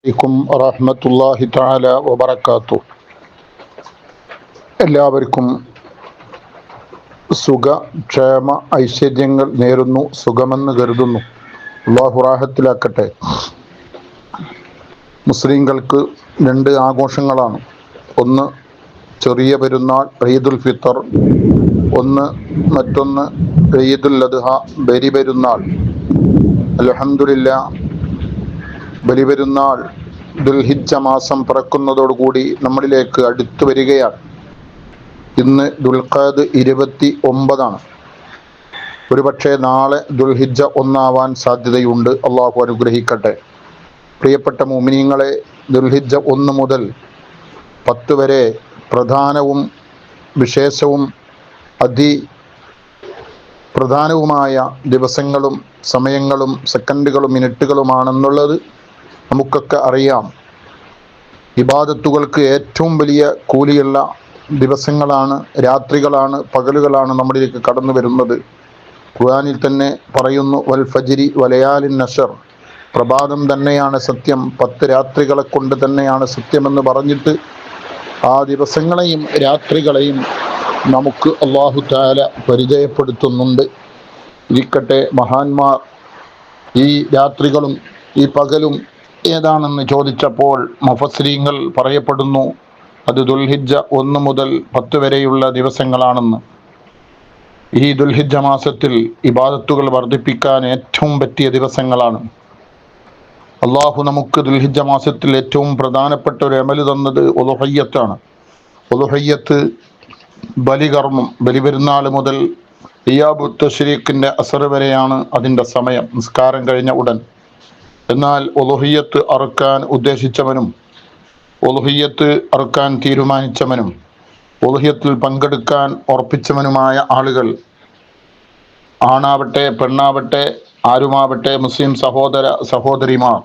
അലൈക്കും വറഹ്മത്തുള്ളാഹി തആല വബറകാതുഹു. എല്ലാവർക്കും സുഖ ക്ഷേമ ഐശ്വര്യങ്ങൾ നേരുന്നു. സുഖമെന്ന് കരുതുന്നു. അല്ലാഹു റാഹത്തിലാക്കട്ടെ. മുസ്ലിങ്ങൾക്ക് രണ്ട് ആഘോഷങ്ങളാണ്. ഒന്ന് ചെറിയ പെരുന്നാൾ ഈദുൽ ഫിത്തർ, മറ്റൊന്ന് ഈദുൽ അദ്ഹ ബലിപെരുന്നാൾ. അൽഹംദുലില്ലാഹ്, ബലിപെരുന്നാൾ ദുൽഹിജ്ജ മാസം പിറക്കുന്നതോടുകൂടി നമ്മളിലേക്ക് അടുത്തു വരികയാണ്. ഇന്ന് ദുൽഖഅദ് 29 ഒരുപക്ഷെ നാളെ ദുൽഹിജ്ജ 1 സാധ്യതയുണ്ട്. അള്ളാഹു അനുഗ്രഹിക്കട്ടെ. പ്രിയപ്പെട്ട മുഅ്മിനീങ്ങളെ, ദുൽഹിജ്ജ 1 മുതൽ 10 വരെ പ്രധാനവും വിശേഷവും പ്രധാനവുമായ ദിവസങ്ങളും സമയങ്ങളും സെക്കൻഡുകളും മിനിറ്റുകളുമാണെന്നുള്ളത് നമുക്കൊക്കെ അറിയാം. ഇബാദത്തുകൾക്ക് ഏറ്റവും വലിയ കൂലിയുള്ള ദിവസങ്ങളാണ്, രാത്രികളാണ്, പകലുകളാണ് നമ്മളിലേക്ക് കടന്നു വരുന്നത്. ഖുർആനിൽ തന്നെ പറയുന്നു, വൽ ഫജ്രി വലയാലിൻ നശർ, പ്രഭാതം തന്നെയാണ് സത്യം, 10 രാത്രികളെ കൊണ്ട് തന്നെയാണ് സത്യമെന്ന് പറഞ്ഞിട്ട് ആ ദിവസങ്ങളെയും രാത്രികളെയും നമുക്ക് അല്ലാഹു തആല പരിചയപ്പെടുത്തുന്നുണ്ട്. ഇരിക്കട്ടെ, മഹാന്മാർ ഈ രാത്രികളും ഈ പകലും ഏതാണെന്ന് ചോദിച്ചപ്പോൾ മുഫസ്സിരീങ്ങൾ പറയപ്പെടുന്നു, അത് ദുൽഹിജ്ജ 1 മുതൽ 10 വരെയുള്ള ദിവസങ്ങളാണെന്ന്. ഈ ദുൽഹിജ്ജ മാസത്തിൽ ഇബാദത്തുകൾ വർദ്ധിപ്പിക്കാൻ ഏറ്റവും പറ്റിയ ദിവസങ്ങളാണ്. അള്ളാഹു നമുക്ക് ദുൽഹിജ്ജ മാസത്തിൽ ഏറ്റവും പ്രധാനപ്പെട്ട ഒരു അമല് തന്നത് ഉളുഹിയ്യത്താണ്. ഉളുഹിയ്യത്ത് ബലികർമ്മം, ബലിപെരുന്നാൾ മുതൽ അയ്യാമു തശ്രീഖിന്റെ അസർ വരെയാണ് അതിൻ്റെ സമയം, നിസ്കാരം കഴിഞ്ഞ ഉടൻ. എന്നാൽ ഉളുഹിയ്യത്ത് അറുക്കാൻ ഉദ്ദേശിച്ചവനും ഉളുഹിയ്യത്ത് അറുക്കാൻ തീരുമാനിച്ചവനും ഉളുഹിയ്യത്തിൽ പങ്കെടുക്കാൻ ഉറപ്പിച്ചവനുമായ ആളുകൾ, ആണാവട്ടെ പെണ്ണാവട്ടെ ആരുമാവട്ടെ, മുസ്ലിം സഹോദര സഹോദരിമാർ,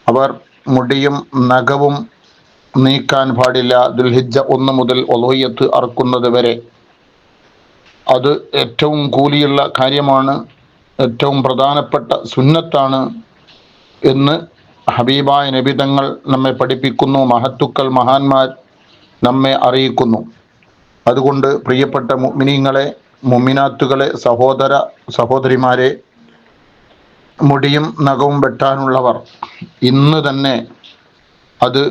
അവർ മുടിയും നഖവും നീക്കാൻ പാടില്ല ദുൽഹിജ്ജ 1 മുതൽ ഉളുഹിയ്യത്ത് അറുക്കുന്നത് വരെ. അത് ഏറ്റവും കൂലിയുള്ള കാര്യമാണ്, ഏറ്റവും പ്രധാനപ്പെട്ട സുന്നത്താണ് എന്ന് ഹബീബായ നബി തങ്ങൾ നമ്മെ പഠിപ്പിക്കുന്നു. മഹത്തുക്കൾ, മഹാന്മാർ നമ്മെ അറിയിക്കുന്നു. അതുകൊണ്ട് പ്രിയപ്പെട്ട മുഅ്മിനീങ്ങളെ, മുഅ്മിനാത്തുകളെ, സഹോദര സഹോദരിമാരെ, മുടിയും നഖവും വെട്ടാനുള്ളവർ ഇന്ന് തന്നെ അത്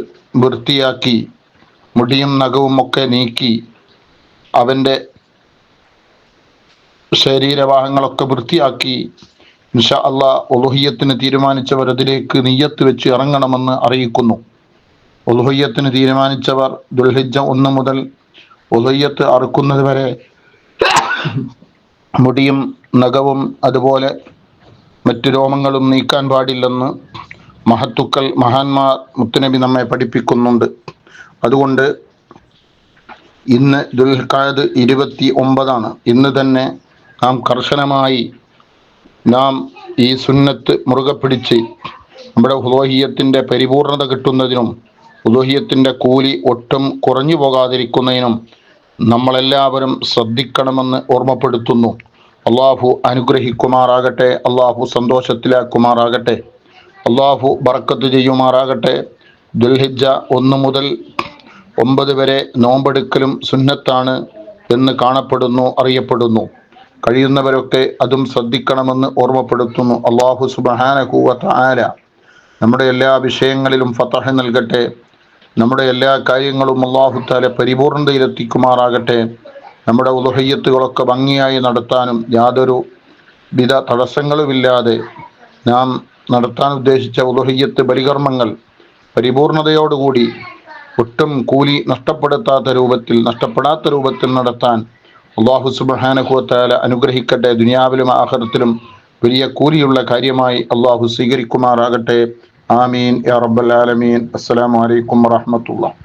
വൃത്തിയാക്കി, മുടിയും നഖവും ഒക്കെ നീക്കി, അവൻ്റെ ശരീരഭാഗങ്ങളൊക്കെ വൃത്തിയാക്കി ഇൻഷാ അല്ലാഹ് ഉളുഹിയ്യത്തിന് തീരുമാനിച്ചവർ അതിലേക്ക് നിയ്യത്ത് വെച്ച് ഇറങ്ങണമെന്ന് അറിയിക്കുന്നു. ഉളുഹിയ്യത്തിന് തീരുമാനിച്ചവർ ദുൽഹിജ്ജ 1 മുതൽ ഉളുഹിയ്യത്ത് അറുക്കുന്നത് വരെ മുടിയും നഖവും അതുപോലെ മറ്റു രോമങ്ങളും നീക്കാൻ പാടില്ലെന്ന് മഹത്തുക്കൾ, മഹാന്മാർ, മുത്തുനബി നമ്മെ പഠിപ്പിക്കുന്നുണ്ട്. അതുകൊണ്ട് ഇന്ന് ദുൽഖഅദ് 29. ഇന്ന് തന്നെ നാം കർശനമായി ഈ സുന്നത്ത് മുറുകെ പിടിച്ച് നമ്മുടെ ഉളുഹിയ്യത്തിൻ്റെ പരിപൂർണത കിട്ടുന്നതിനും ഉളുഹിയ്യത്തിൻ്റെ കൂലി ഒട്ടും കുറഞ്ഞു പോകാതിരിക്കുന്നതിനും നമ്മളെല്ലാവരും ശ്രദ്ധിക്കണമെന്ന് ഓർമ്മപ്പെടുത്തുന്നു. അള്ളാഹു അനുഗ്രഹിക്കുമാറാകട്ടെ. അള്ളാഹു സന്തോഷത്തിലാക്കുമാറാകട്ടെ. അള്ളാഹു ബർക്കത്ത് ചെയ്യുമാറാകട്ടെ. ദുൽഹിജ്ജ 1 മുതൽ 9 വരെ നോമ്പെടുക്കലും സുന്നത്താണ് എന്ന് കാണപ്പെടുന്നു, അറിയപ്പെടുന്നു. കഴിയുന്നവരൊക്കെ അതും ശ്രദ്ധിക്കണമെന്ന് ഓർമ്മപ്പെടുത്തുന്നു. അല്ലാഹു സുബ്ഹാനഹു വ തആല നമ്മുടെ എല്ലാ വിഷയങ്ങളിലും ഫതഹ് നൽകട്ടെ. നമ്മുടെ എല്ലാ കാര്യങ്ങളും അല്ലാഹു തആല പരിപൂർണതയിലെത്തിക്കുമാറാകട്ടെ. നമ്മുടെ ഉളുഹിയ്യത്തുകളൊക്കെ ഭംഗിയായി നടത്താനും യാതൊരു വിധ തടസ്സങ്ങളുമില്ലാതെ നാം നടത്താൻ ഉദ്ദേശിച്ച ഉളുഹിയ്യത്ത് ബലികർമ്മങ്ങൾ പരിപൂർണതയോടുകൂടി ഒട്ടും കൂലി നഷ്ടപ്പെടാത്ത രൂപത്തിൽ നടത്താൻ അല്ലാഹു സുബ്ഹാനഹു വ തആല അനുഗ്രഹിക്കട്ടെ. ദുനിയാവിലും ആഖിറത്തിലും വലിയ കൂലിയുള്ള കാര്യമായി അല്ലാഹു സ്വീകരിക്കുമാറാകട്ടെ. ആമീൻ യാ റബ്ബൽ ആലമീൻ. അസ്സലാമു അലൈക്കും വറഹ്മത്തുള്ളാഹി.